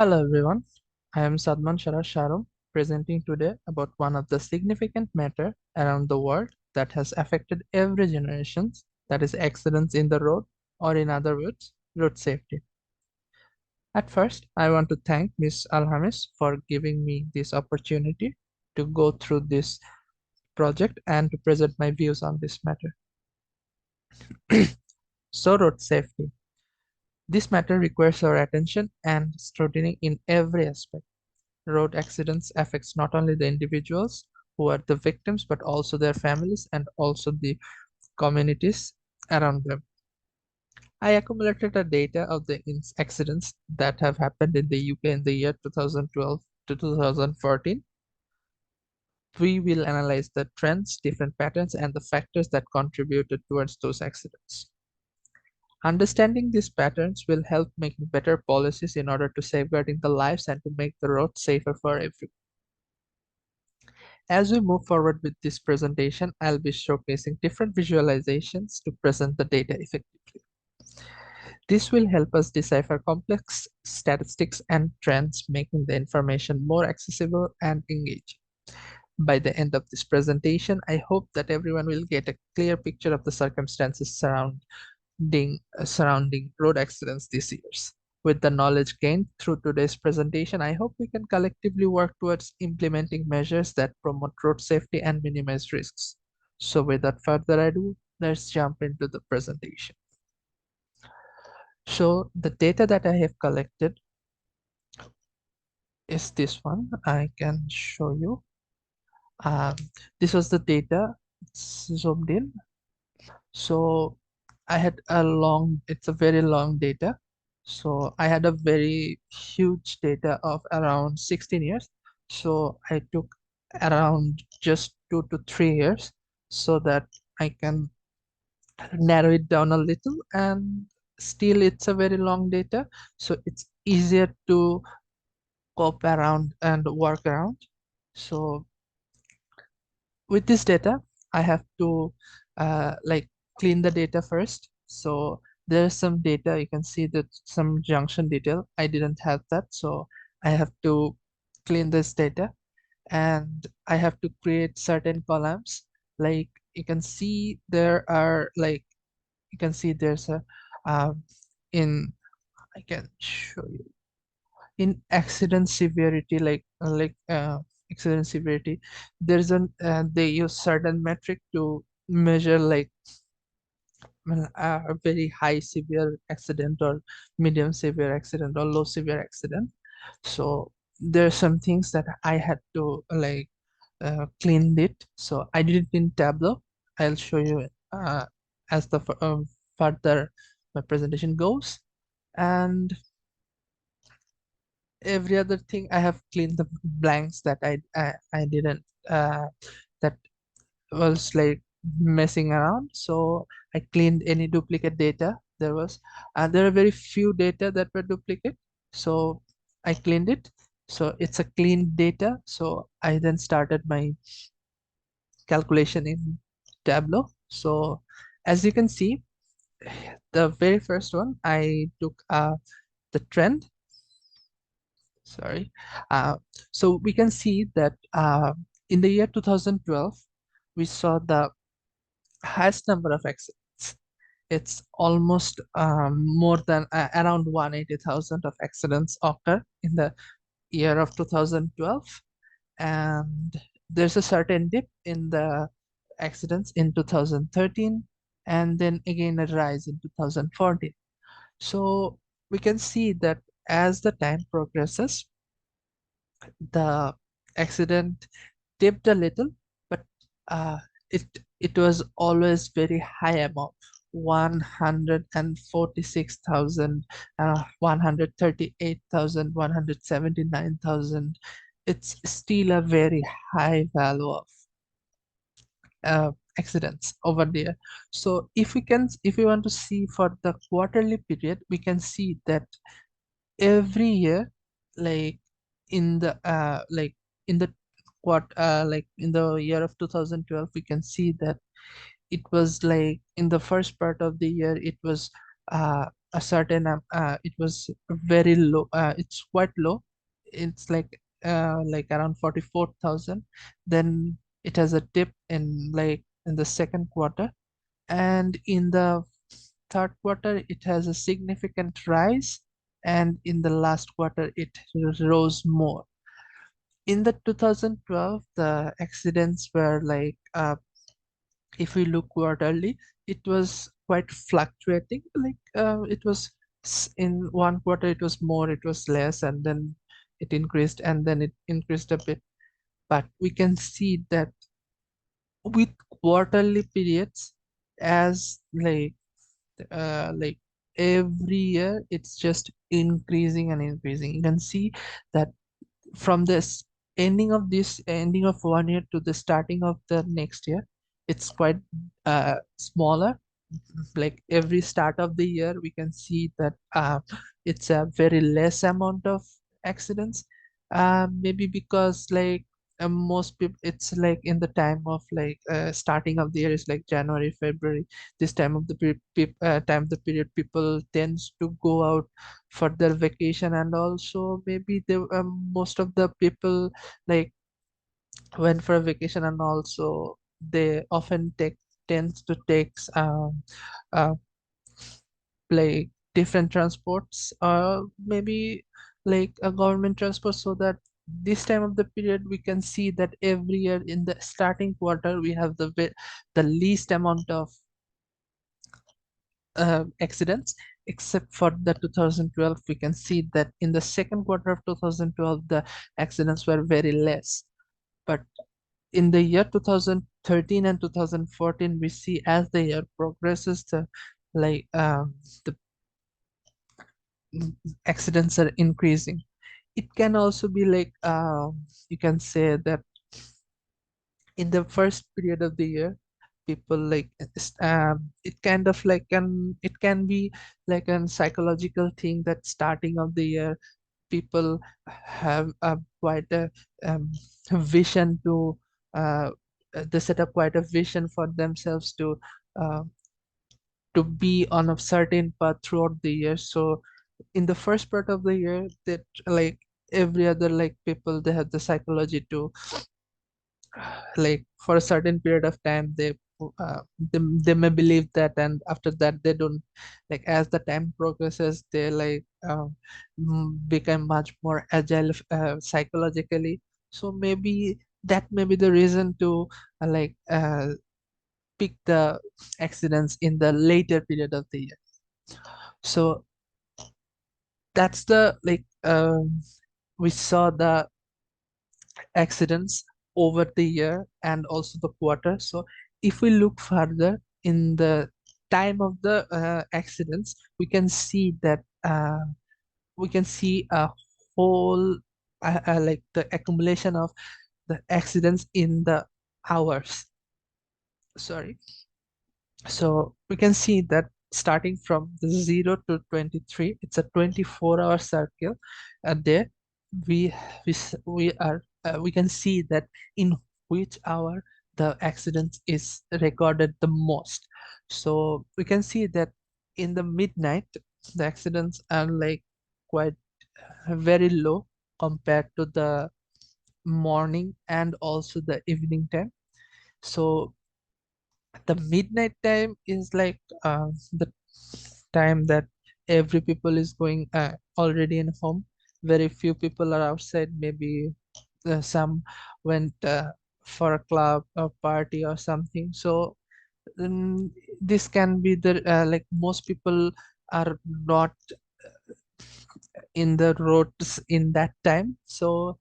Hello everyone, I am Sadman Shara Sharum presenting today about one of the significant matter around the world that has affected every generation, that is accidents in the road, or in other words, road safety. At first, I want to thank Ms. Alhamis for giving me this opportunity to go through this project and to present my views on this matter. So, road safety. This matter requires our attention and scrutiny in every aspect. Road accidents affects not only the individuals who are the victims, but also their families and also the communities around them. I accumulated the data of the accidents that have happened in the UK in the year 2012 to 2014. We will analyze the trends, different patterns, and the factors that contributed towards those accidents. Understanding these patterns will help making better policies in order to safeguarding the lives and to make the road safer for everyone. As we move forward with this presentation, I'll be showcasing different visualizations to present the data effectively. This will help us decipher complex statistics and trends, making the information more accessible and engaging. By the end of this presentation, I hope that everyone will get a clear picture of the circumstances surrounding road accidents this year. With the knowledge gained through today's presentation, I hope we can collectively work towards implementing measures that promote road safety and minimize risks. So without further ado, let's jump into the presentation. So the data that I have collected is this one. I can show you. Um, this was the data zoomed in. So I had it's a very long data. So I had a very huge data of around 16 years. So I took around just 2 to 3 years so that I can narrow it down a little, and still it's a very long data. So it's easier to cope around and work around. So with this data, I have to like clean the data first. So there's some data, you can see that some junction detail. I didn't have that. So I have to clean this data, and I have to create certain columns. Like you can see there are like, you can see there's a, in, I can show you in accident severity, accident severity, there's an they use certain metric to measure like a very high severe accident or medium severe accident or low severe accident. So there's some things that I had to clean it. So I did it in Tableau. I'll show you as the further my presentation goes. And every other thing, I have cleaned the blanks that I didn't that was like messing around. So I cleaned any duplicate data there was, and there are very few data that were duplicate. So I cleaned it. So it's a clean data. So I then started my calculation in Tableau. So as you can see, the very first one I took the trend. Sorry. Uh, so we can see that in the year 2012, we saw the highest number of accidents. It's almost more than around 180,000 of accidents occur in the year of 2012. And there's a certain dip in the accidents in 2013, and then again a rise in 2014. So we can see that as the time progresses, the accident dipped a little, but uh, it it was always very high amount, 146,000, 138,000, 179,000. It's still a very high value of accidents over there. So if we want to see for the quarterly period, we can see that every year, like in the in the in the year of 2012, we can see that it was like in the first part of the year it was a certain it was very low, it's quite low, it's like around 44,000. Then it has a dip in like in the second quarter, and in the third quarter it has a significant rise, and in the last quarter it rose more. In the 2012 the accidents were like if we look quarterly, it was quite fluctuating. It was in one quarter it was more, it was less, and then it increased, and then it increased a bit. But we can see that with quarterly periods, as like every year, it's just increasing and increasing. You can see that from this ending of one year to the starting of the next year, it's quite smaller. Like every start of the year we can see that it's a very less amount of accidents, maybe because most people, it's like in the time of starting of the year is like January, February. This time of the time of the period, people tends to go out for their vacation, and also maybe the most of the people like went for a vacation, and also they often take tends to take uh, different transports, or maybe like a government transport, so that this time of the period we can see that every year in the starting quarter we have the least amount of accidents, except for the 2012. We can see that in the second quarter of 2012 the accidents were very less. But in the year 2013 and 2014 we see as the year progresses like the accidents are increasing. It can also be like you can say that in the first period of the year, people it kind of like it can be like a psychological thing that starting of the year people have quite a vision to uh, they set up quite a vision for themselves uh, to be on a certain path throughout the year. So in the first part of the year, that like every other like people, they have the psychology to like for a certain period of time they may believe that, and after that they don't. Like as the time progresses, they become much more agile psychologically. So maybe that may be the reason to pick the accidents in the later period of the year. So that's the we saw the accidents over the year and also the quarter. So if we look further in the time of the accidents, we can see that we can see a whole like the accumulation of the accidents in the hours. Sorry. So we can see that starting from the 0 to 23, it's a 24-hour circle a day. We we can see that in which hour the accident is recorded the most. So we can see that in the midnight, the accidents are like quite very low compared to the morning and also the evening time. So the midnight time is like the time that every people is going already in home. Very few people are outside. Maybe some went for a club or party or something. So this can be the like most people are not in the roads in that time. So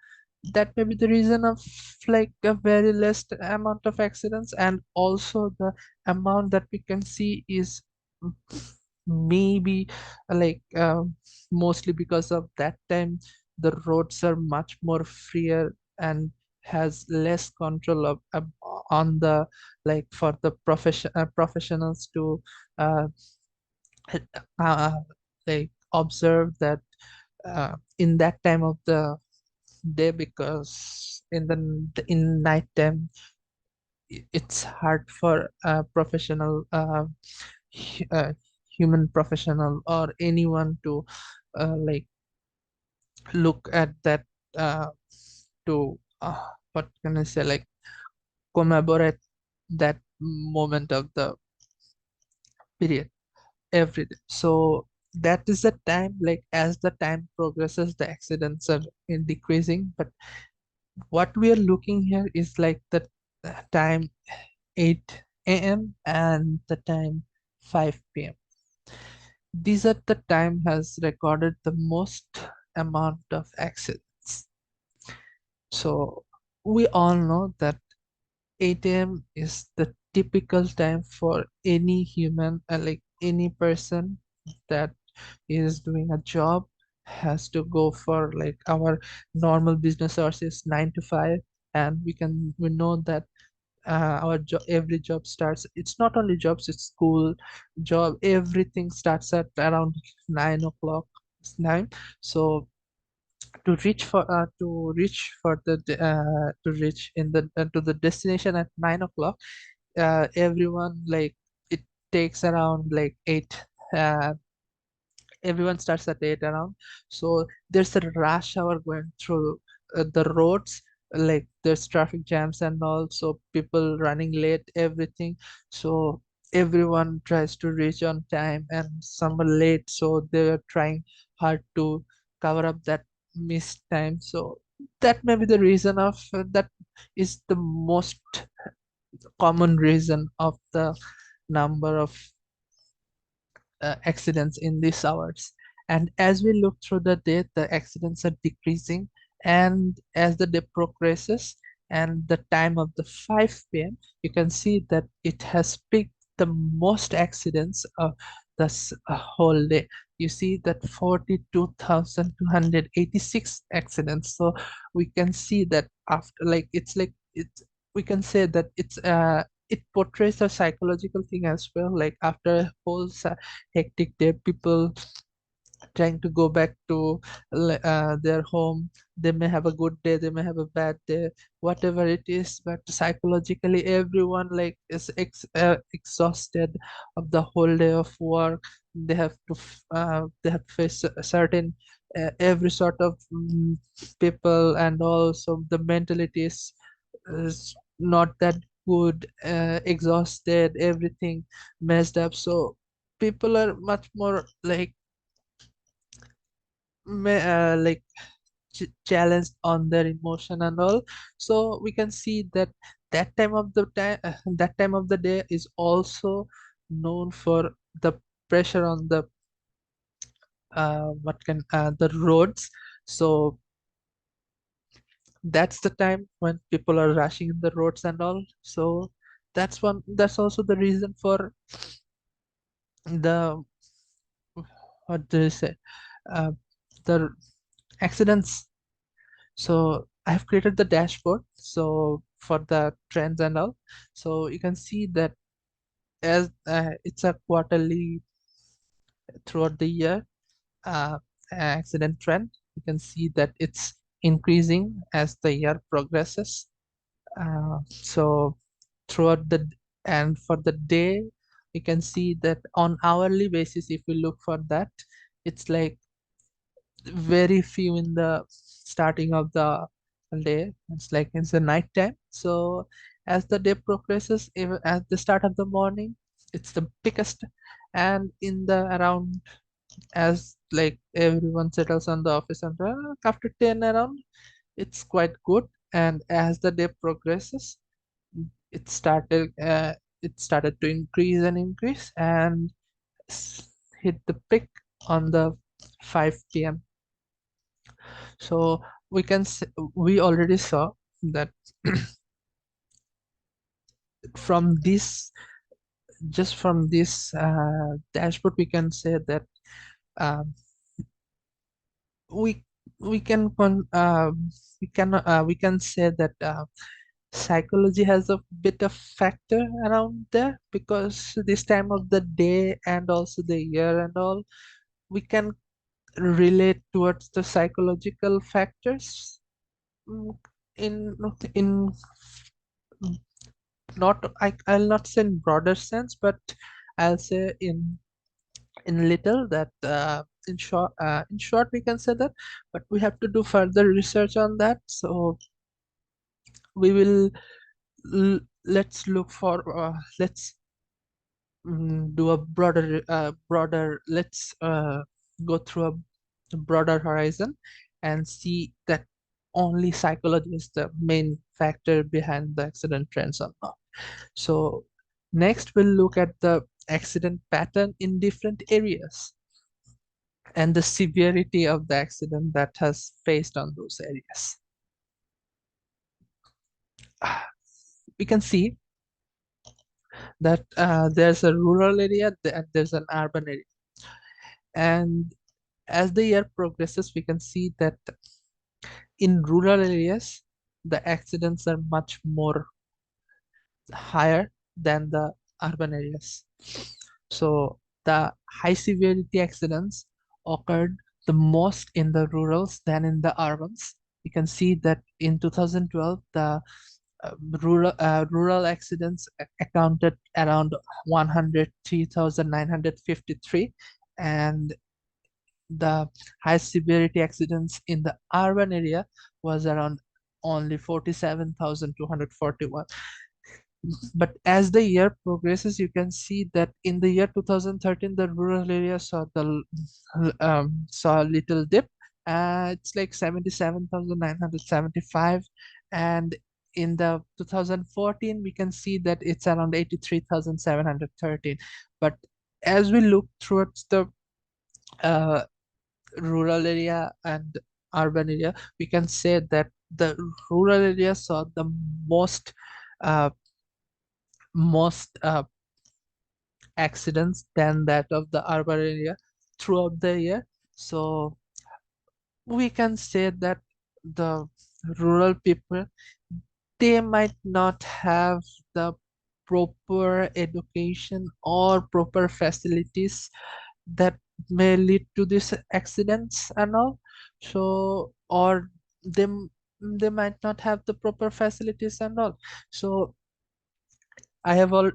that may be the reason of like a very less amount of accidents, and also the amount that we can see is maybe mostly because of that time the roads are much more freer and has less control on the like for the professionals to uh, uh, like observe that in that time of the day, because in night time it's hard for professional human professional or anyone to like look at that, uh, to what can I say, like commemorate that moment of the period every day. So that is the time, like as the time progresses, the accidents are in decreasing. But what we are looking here is like the time 8 a.m. and the time 5 p.m. These are the time has recorded the most amount of accidents. So we all know that 8 a.m. is the typical time for any human, like any person that is doing a job, has to go for like our normal business hours is 9 to 5. And we know that our job, every job starts, it's not only jobs, it's school, job, everything starts at around 9 o'clock. It's 9. So to reach in the to the destination at 9 o'clock, everyone like it takes around like 8. uh, Everyone starts at 8 around. So there's a rush hour going through the roads, like there's traffic jams and also people running late, everything. So everyone tries to reach on time and some are late, so they're trying hard to cover up that missed time. So that may be the reason of that is the most common reason of the number of accidents in these hours. And as we look through the day, the accidents are decreasing. And as the day progresses and the time of the 5 p.m., you can see that it has peaked the most accidents of this whole day. You see that 42,286 accidents. So we can see that after, like, we can say that it portrays a psychological thing as well. Like after a whole hectic day, people trying to go back to their home. They may have a good day, they may have a bad day, whatever it is, but psychologically everyone like is exhausted of the whole day of work. They have to face a certain every sort of people, and also the mentality is not that good, exhausted, everything messed up. So people are much more like like challenged on their emotion and all. So we can see that that time of the day is also known for the pressure on the what can the roads. So that's the time when people are rushing in the roads and all. So that's also the reason for the, what do you say, uh, the accidents. So I have created the dashboard so for the trends and all. So you can see that as it's a quarterly throughout the year uh, accident trend. You can see that it's increasing as the year progresses. So throughout and for the day, you can see that on hourly basis, if we look for that, it's like very few in the starting of the day. It's like it's the night time. So as the day progresses, even at the start of the morning, it's the biggest. And in the around, as like everyone settles on the office, and after 10 around, it's quite good. And as the day progresses, it started uh, it started to increase and increase and hit the peak on the 5 p.m. So we already saw that from this, just from this dashboard, we can say that um, we we can we can say that psychology has a bit of factor around there, because this time of the day and also the year and all, we can relate towards the psychological factors, mm, in not I'll not say in broader sense, but I'll say in in little that in short we can say that, but we have to do further research on that. So we will let's look for let's do a broader let's go through a broader horizon and see that only psychology is the main factor behind the accident trends or not. So next we'll look at the accident pattern in different areas and the severity of the accident that has faced on those areas. We can see that there's a rural area and there's an urban area. And as the year progresses, we can see that in rural areas, the accidents are much more higher than the urban areas. So the high severity accidents occurred the most in the rurals than in the urbans. You can see that in 2012, the rural accidents accounted around 103,953, and the high severity accidents in the urban area was around only 47,241. But as the year progresses, you can see that in the year 2013, the rural area saw a little dip. It's like 77,975, and in the 2014, we can see that it's around 83,713. But as we look towards the uh, rural area and urban area, we can say that the rural area saw the most uh, most accidents than that of the urban area throughout the year. So we can say that the rural people, they might not have the proper education or proper facilities that may lead to these accidents and all. So or they might not have the proper facilities and all. So I have all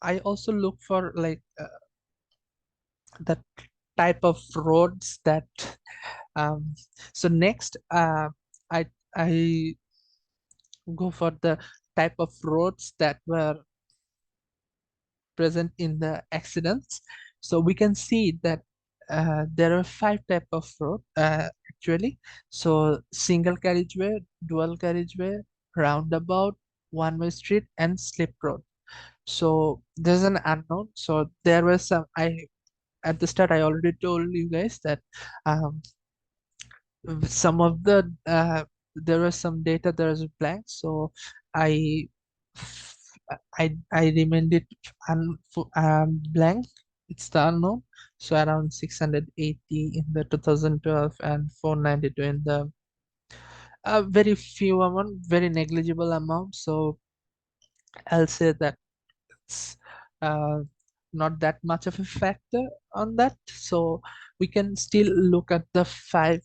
I also look for like the type of roads that um so next I I go for the type of roads that were present in the accidents. So we can see that there are five type of road actually. So single carriageway, dual carriageway, roundabout, one-way street, and slip road. So there's an unknown. So there was some I at the start I already told you guys that um, some of the there was some data there was blank. So I I remained it blank. It's the unknown. So around 680 in the 2012 and 492 in the very few amount, very negligible amount. So I'll say that it's uh, not that much of a factor on that. So we can still look at the five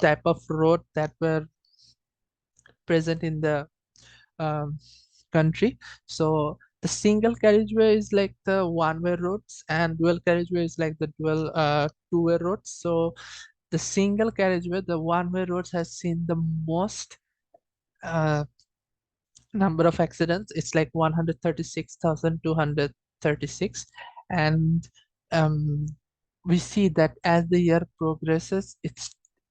type of road that were present in the um, country. So the single carriageway is like the one-way roads, and dual carriageway is like the dual two-way roads. So the single carriageway, the one-way roads, has seen the most uh, number of accidents. It's like 136,236, and um, we see that as the year progresses,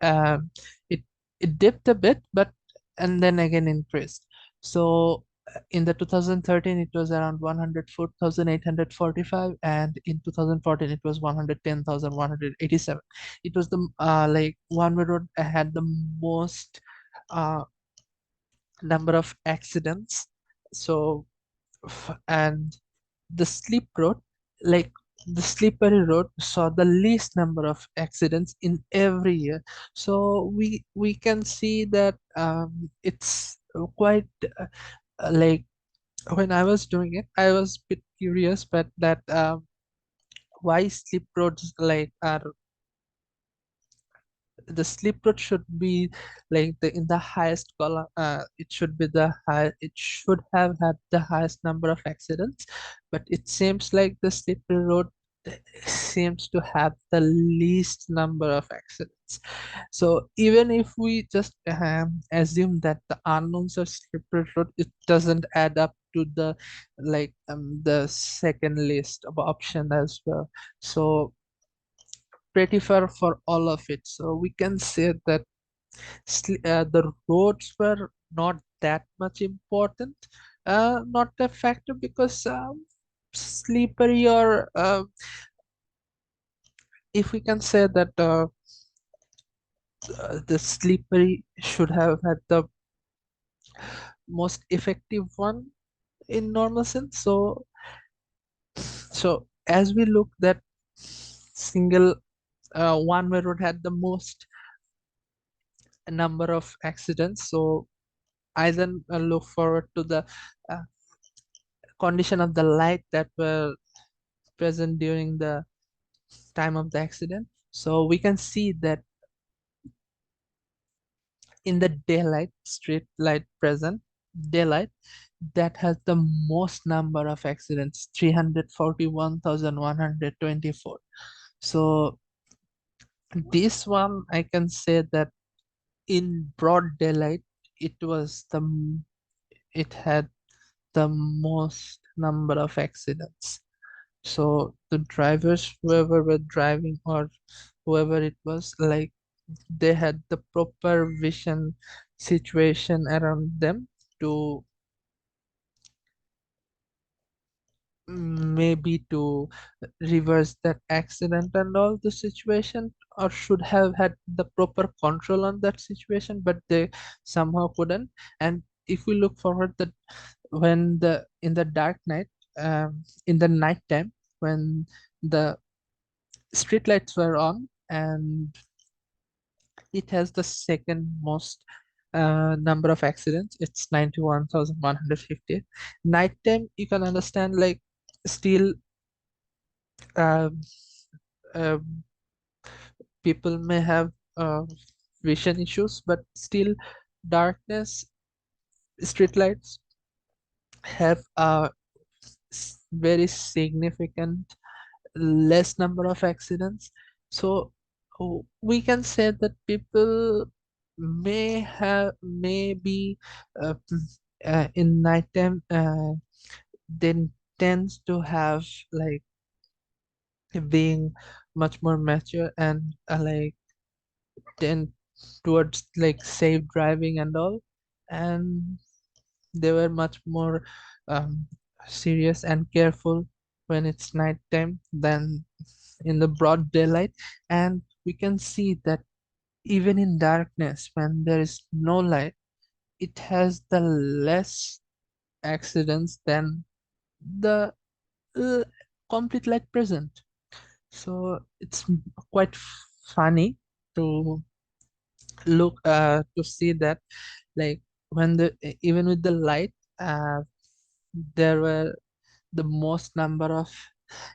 um, it it dipped a bit, but and then again increased. So in the 2013 it was around 104,845, and in 2014 it was 110,187. It was the like one-way road had the most uh, number of accidents. So and the slip road, like the slippery road, saw the least number of accidents in every year. So we can see that it's quite like when I was doing it, I was a bit curious, but that why slip roads like are the slip road should be like the in the highest column. It should be the high. It should have had the highest number of accidents, but it seems like the slippery road. seems to have the least number of accidents. So even if we just assume that the unknowns are slippery road, it doesn't add up to the the second list of option as well. So pretty fair for all of it. So we can say that the roads were not that much important, not a factor because slippery or if we can say that the slippery should have had the most effective one in normal sense. So as we look that single one-way road had the most number of accidents. So I then look forward to the uh, condition of the light that were present during the time of the accident. So we can see that in the daylight, street light present, daylight, that has the most number of accidents, 341,124. So this one, I can say that in broad daylight, it was it had the most number of accidents. So the drivers, whoever were driving or whoever it was, like they had the proper vision situation around them to maybe to reverse that accident and all the situation, or should have had the proper control on that situation, but they somehow couldn't. And if we look forward that when the in the dark night, in the night time, when the street lights were on, and it has the second most number of accidents. It's 91,150. Nighttime, you can understand, like still uh, uh, people may have vision issues, but still darkness, street lights have a very significant less number of accidents. So we can say that people maybe in nighttime then tends to have like being much more mature and tend towards like safe driving and all, and they were much more um, serious and careful when it's nighttime than in the broad daylight. And we can see that even in darkness, when there is no light, it has the less accidents than the uh, complete light present. So it's quite funny to look to see that, like when the even with the light, there were the most number of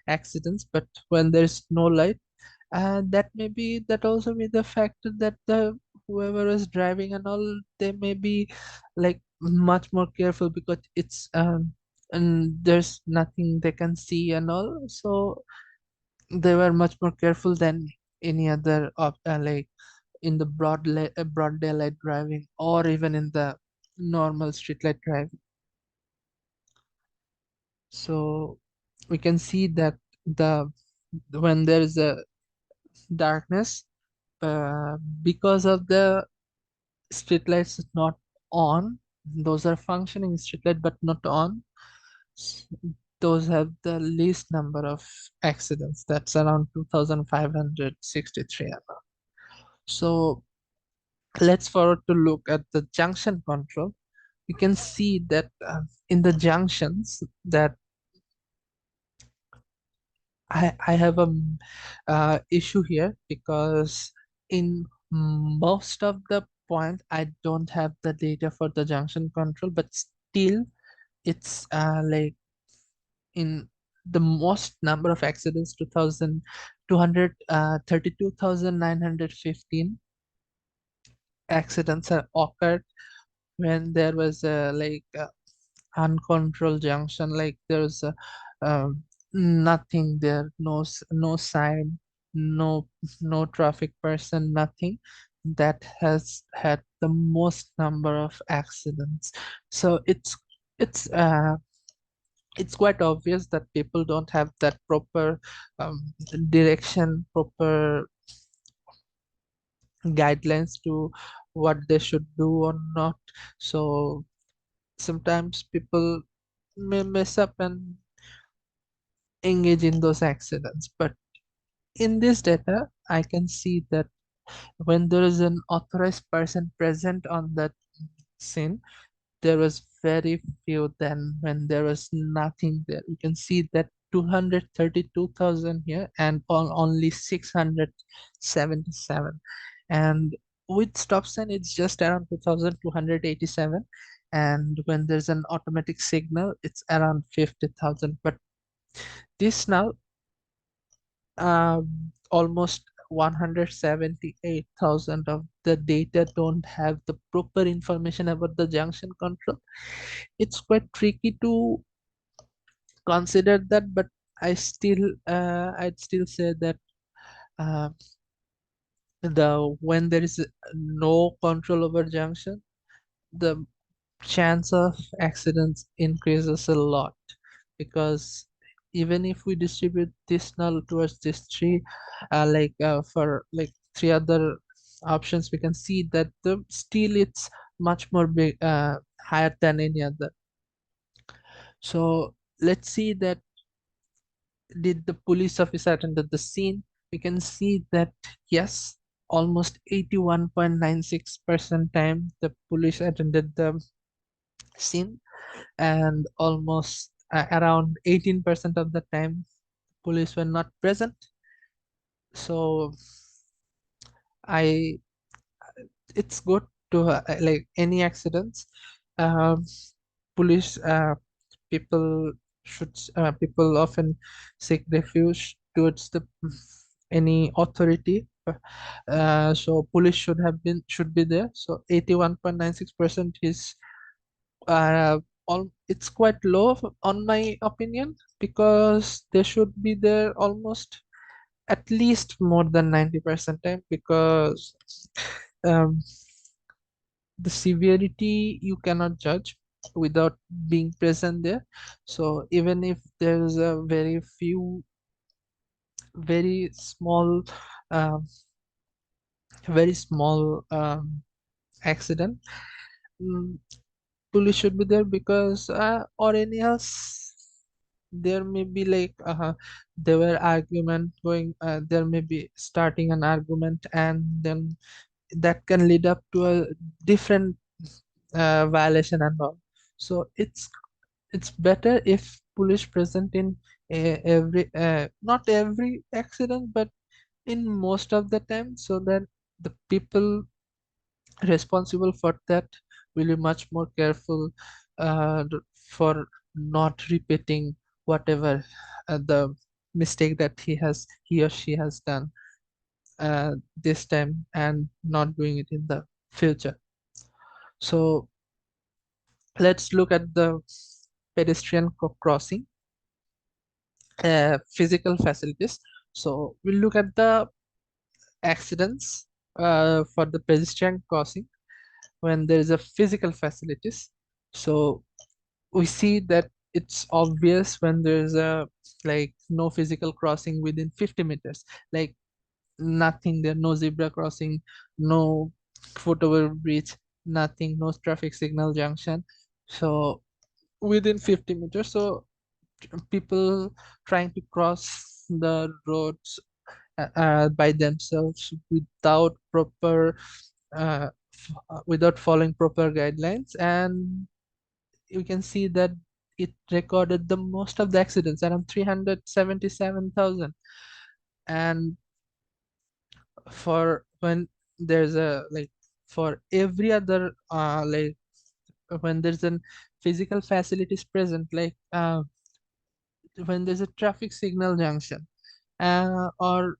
accidents, but when there's no light, that may be that also be the factor that the whoever is driving and all, they may be like much more careful because it's and there's nothing they can see and all, so they were much more careful than any other of like in the broad daylight driving, or even in the normal street light driving. So we can see that the when there is a darkness, because of the street lights is not on, those are functioning street light but not on, s- those have the least number of accidents, that's around 2,563. So let's forward to look at the junction control. You can see that in the junctions that I have a issue here because in most of the point I don't have the data for the junction control, but still it's in the most number of accidents, 232,915 accidents have occurred when there was a uncontrolled junction, like there's a nothing there, no sign, no no traffic person, nothing. That has had the most number of accidents. So it's quite obvious that people don't have that proper direction, proper guidelines to what they should do or not. So sometimes people may mess up and engage in those accidents. But in this data, I can see that when there is an authorized person present on that scene, there was very few than when there was nothing there. You can see that 232,000 here and on only 677. And with stop sign, it's just around 2,287. And when there's an automatic signal, it's around 50,000. But this now almost 178,000 of the data don't have the proper information about the junction control. It's quite tricky to consider that, but I'd still say that uh, when there is no control over junction, the chance of accidents increases a lot, because even if we distribute this null towards these three for like three other options, we can see that the still it's much more big, higher than any other. So let's see that did the police officer attend the scene. We can see that yes, almost 81.96% time the police attended the scene, and almost around 18% of the time police were not present. So I it's good to like any accidents, um, police people people often seek refuge towards the any authority. So police should be there. So 81.96% is all it's quite low on my opinion, because they should be there almost at least more than 90% time, because um, the severity you cannot judge without being present there. So even if there's a very small um, very small accident, mm, police should be there, because or any else there may be like there were argument going, there may be starting an argument, and then that can lead up to a different violation and all. So it's better if police present in every not every accident, but in most of the time, so that the people responsible for that will be much more careful for not repeating whatever the mistake that he or she has done this time, and not doing it in the future. So let's look at the pedestrian crossing physical facilities. So we'll look at the accidents for the pedestrian crossing when there is a physical facilities. So we see that it's obvious when there's a like no physical crossing within 50 meters, like nothing there, no zebra crossing, no footover bridge, nothing, no traffic signal junction. So within 50 meters, so people trying to cross the roads by themselves without proper without following proper guidelines. And you can see that it recorded the most of the accidents, around 377,000. And for when there's a like for every other when there's an physical facilities present, like when there's a traffic signal junction, or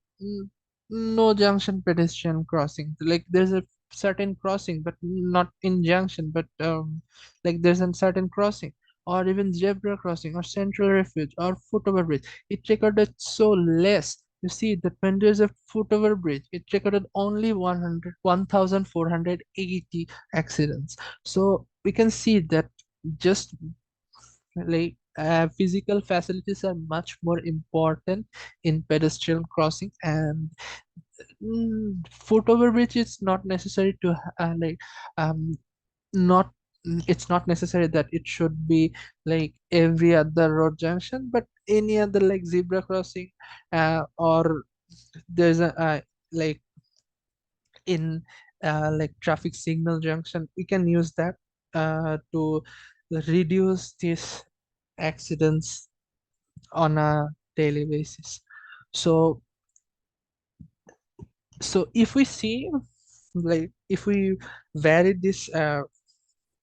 no junction pedestrian crossing, like there's a certain crossing but not in junction, but like there's a certain crossing, or even zebra crossing or central refuge or foot-over bridge, it recorded so less. You see that when there's a foot-over bridge, it recorded only 1,480 accidents. So we can see that just like physical facilities are much more important in pedestrian crossing, and foot overbridge is not necessary to um not it's not necessary that it should be like every other road junction, but any other like zebra crossing, or there's a like in like traffic signal junction, we can use that to reduce these accidents on a daily basis. So if we see, like if we vary this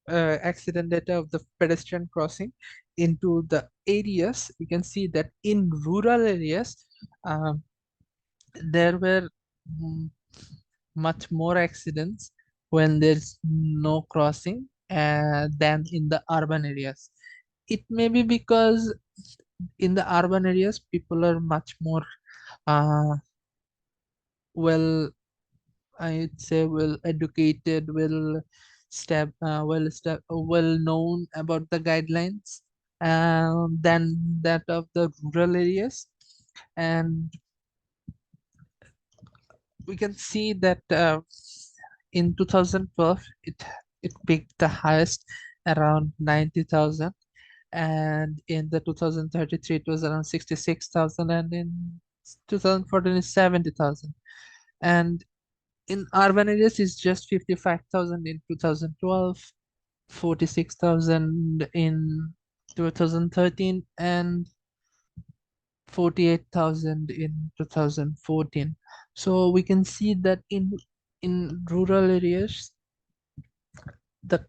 accident data of the pedestrian crossing into the areas, we can see that in rural areas, um, there were mm, much more accidents when there's no crossing than in the urban areas. It may be because in the urban areas people are much more uh, well, I'd say well educated, well known about the guidelines than that of the rural areas. And we can see that in 2012 it peaked the highest around 90,000, and in the 2033 it was around 66,000, and in 2014 is 70,000, and in urban areas it's just 55,000 in 2012, 46,000 in 2013, and 48,000 in 2014. So we can see that in rural areas, the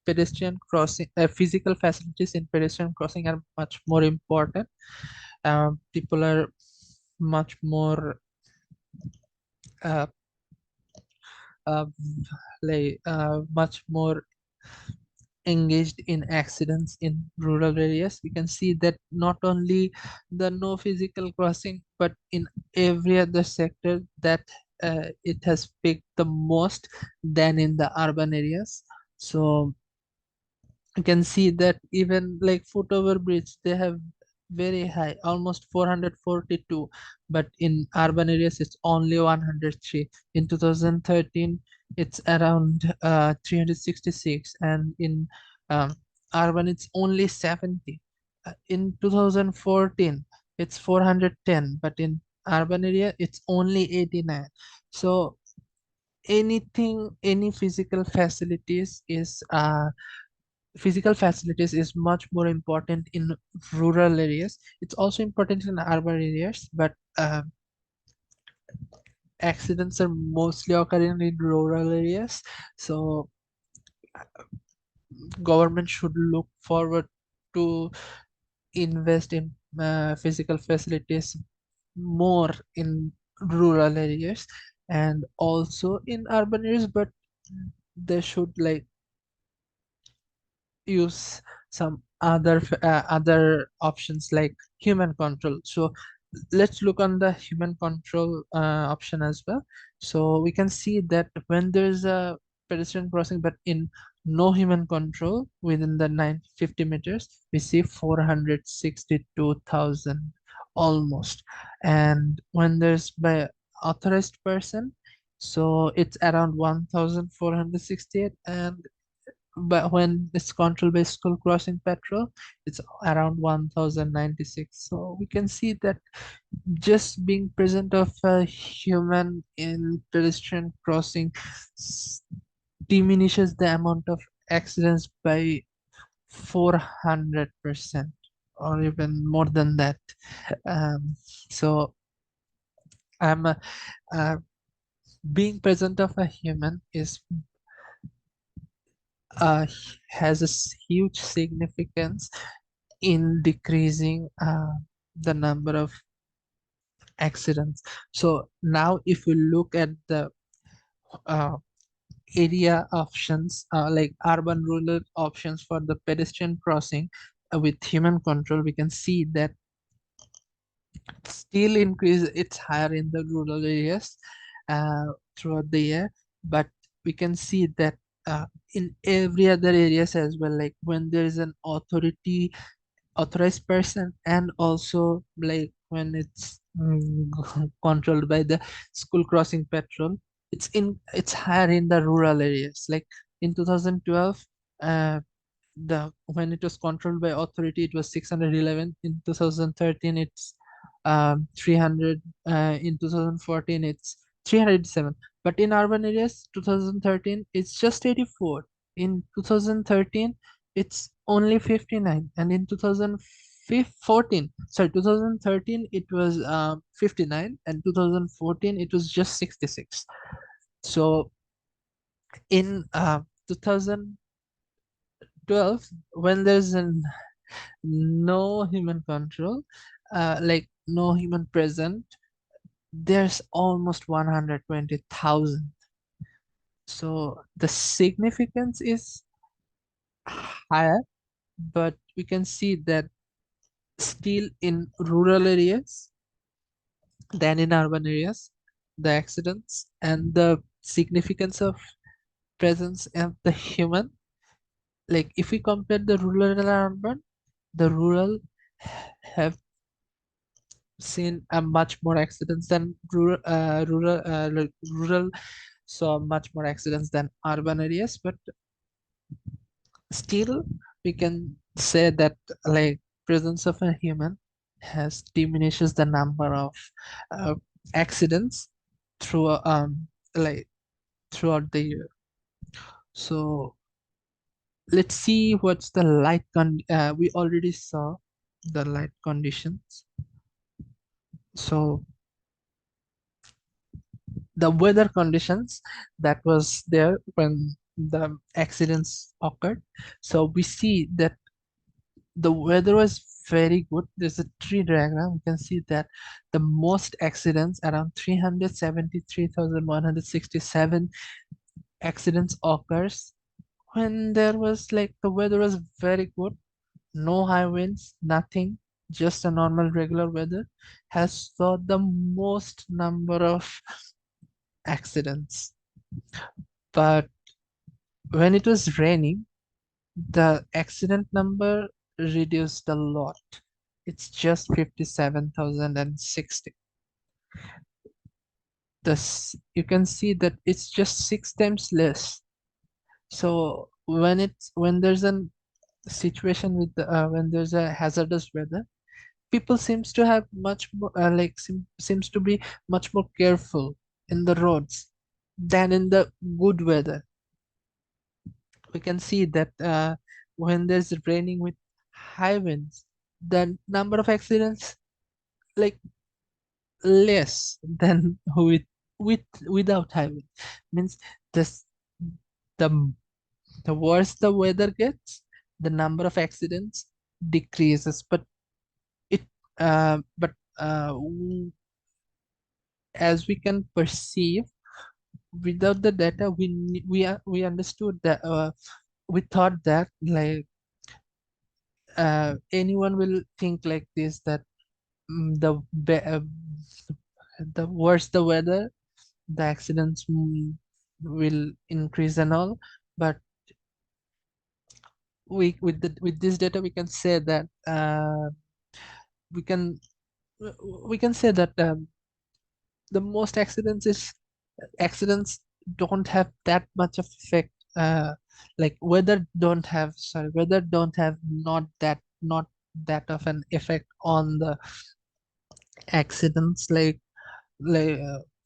pedestrian crossing, physical facilities in pedestrian crossing are much more important. People are much more uh, uh, much more engaged in accidents in rural areas. We can see that not only the no physical crossing, but in every other sector that it has picked the most than in the urban areas. So you can see that even like foot over bridge, they have very high, almost 442, but in urban areas it's only 103. In 2013 it's around 366, and in um, urban it's only 70. In 2014 it's 410, but in urban area it's only 89. So any physical facilities is much more important in rural areas. It's also important in urban areas, but accidents are mostly occurring in rural areas. So government should look forward to invest in physical facilities more in rural areas and also in urban areas, but they should like use some other options like human control. So let's look on the human control option as well. So we can see that when there's a pedestrian crossing but in no human control within the 950 meters, we see 462,000 almost. And when there's by authorized person, so it's around 1,468, and but when it's controlled by school crossing patrol, it's around 1,096. So we can see that just being present of a human in pedestrian crossing s- diminishes the amount of accidents by 400% or even more than that. So I'm uh, being present of a human is uh, has a huge significance in decreasing the number of accidents. So now if we look at the uh, area options, like urban rural options for the pedestrian crossing with human control, we can see that still increase, it's higher in the rural areas uh, throughout the year, but we can see that in every other areas as well, like when there is an authorized person, and also like when it's controlled by the school crossing patrol, it's higher in the rural areas. Like in 2012, uh, the when it was controlled by authority, it was 611. In 2013 it's 300. In 2014 it's 387. But in urban areas, 2013 it's just 84. In 2013 it's only 59, and in 2014, sorry, 2013 it was 59, and 2014 it was just 66. So in 2012, when there's no human control, like no human present, there's almost 120,000. So the significance is higher, but we can see that still in rural areas than in urban areas, the accidents and the significance of presence of the human, like if we compare the rural and urban, the rural have seen much more accidents than rural saw much more accidents than urban areas, but still we can say that like presence of a human has diminishes the number of uh, accidents through like throughout the year. So let's see what's the we already saw the light conditions. So the weather conditions that was there when the accidents occurred. So we see that the weather was very good. There's a tree diagram. You can see that the most accidents, around 373,167 accidents occurs when there was like the weather was very good, no high winds, nothing, just a normal regular weather, has saw the most number of accidents. But when it was raining, the accident number reduced a lot. It's just 57,060. This you can see that it's just 6 times less. So when there's a situation with when there's a hazardous weather, people seems to have much more seems to be much more careful in the roads than in the good weather. We can see that when there's raining with high winds, the number of accidents like less than without high wind. Means this the the worse the weather gets, the number of accidents decreases. But it but as we can perceive, without the data, we understood that we thought that like anyone will think like this, that the worse the weather, the accidents will increase and all. But with this data we can say that we can we can say that the most accidents don't have that much of effect, like weather don't have not that of an effect on the accidents. Like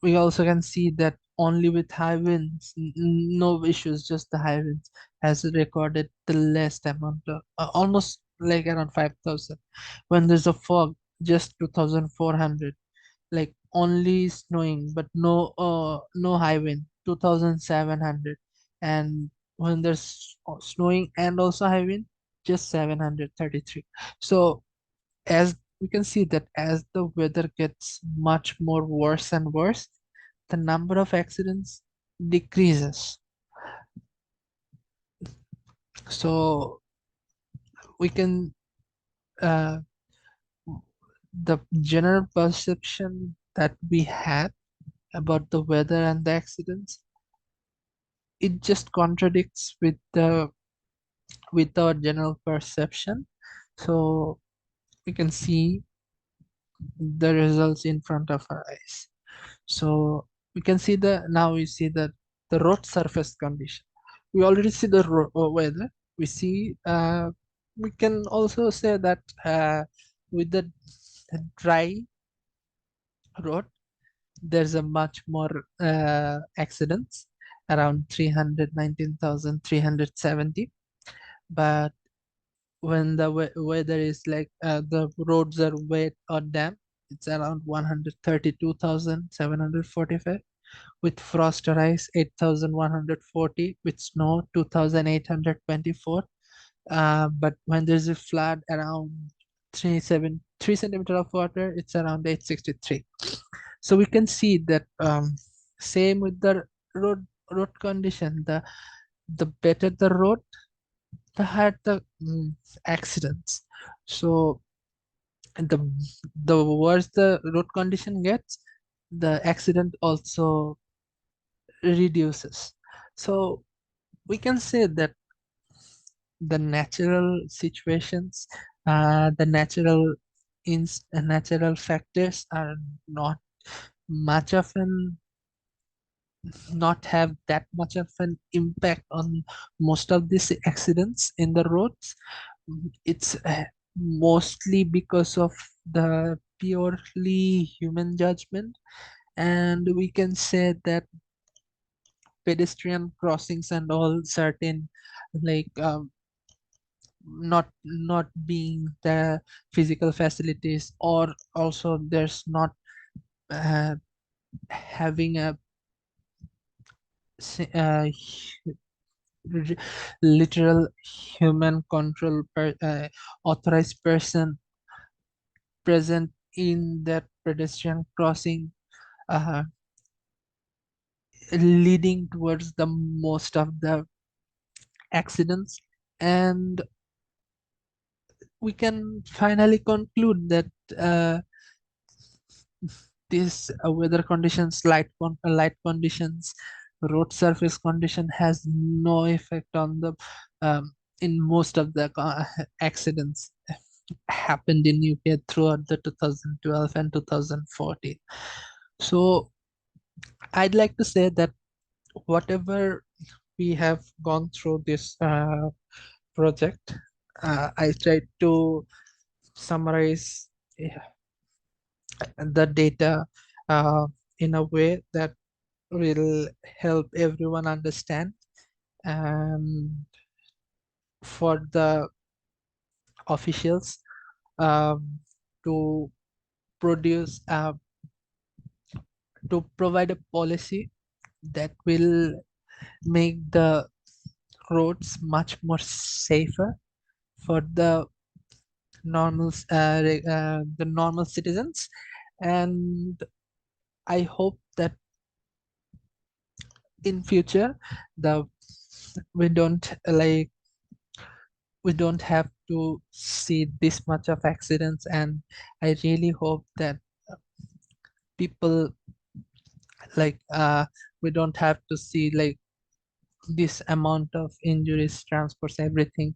we also can see that only with high winds, no issues, just the high winds has recorded the least amount of almost like around 5,000. When there's a fog, just 2,400. Like only snowing but no high wind, 2,700. And when there's snowing and also high wind, just 733. So as we can see that as the weather gets much more worse and worse, the number of accidents decreases. So we can uh, the general perception that we had about the weather and the accidents, it just contradicts with our general perception. So we can see the results in front of our eyes. So we can see now we see the road surface condition. We already see the weather. We see we can also say that with the dry road, there's a much more accidents, around 319,370. But when the weather is like the roads are wet or damp, it's around 132,745. With frost or ice, 8,140. With snow, 2,824. But when there's a flood around 3 centimeter of water, it's around 863. So we can see that same with the road condition. The better the road, the higher the accidents. So the the worse the road condition gets, the accident also reduces. So we can say that the natural situations, natural factors are not much of an not have that much of an impact on most of these accidents in the roads. It's mostly because of the purely human judgment, and we can say that pedestrian crossings and all certain like not being the physical facilities, or also there's not uh, having a r- literal human control authorized person present in that pedestrian crossing, uh, leading towards the most of the accidents. And we can finally conclude that uh, this weather conditions, light conditions, road surface condition has no effect on the in most of the accidents happened in UK throughout the 2012 and 2014. So I'd like to say that whatever we have gone through this project, I tried to summarize the data in a way that will help everyone understand, and for the officials um, to produce to provide a policy that will make the roads much more safer for the normal citizens. And I hope that in future the we don't we don't have to see this much of accidents. And I really hope that people we don't have to see this amount of injuries, transports, everything.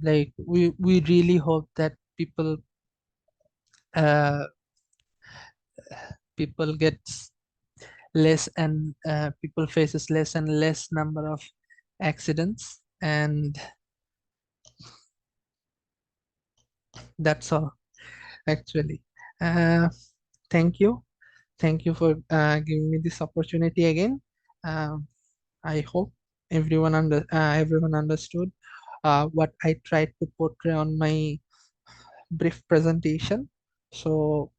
We really hope that uh people get less, and people faces less and less number of accidents. And that's all, actually. uh thank you. Thank you for giving me this opportunity again. um, I hope everyone understood what I tried to portray on my brief presentation. So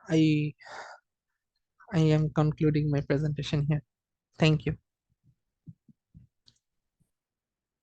I I am concluding my presentation here. Thank you.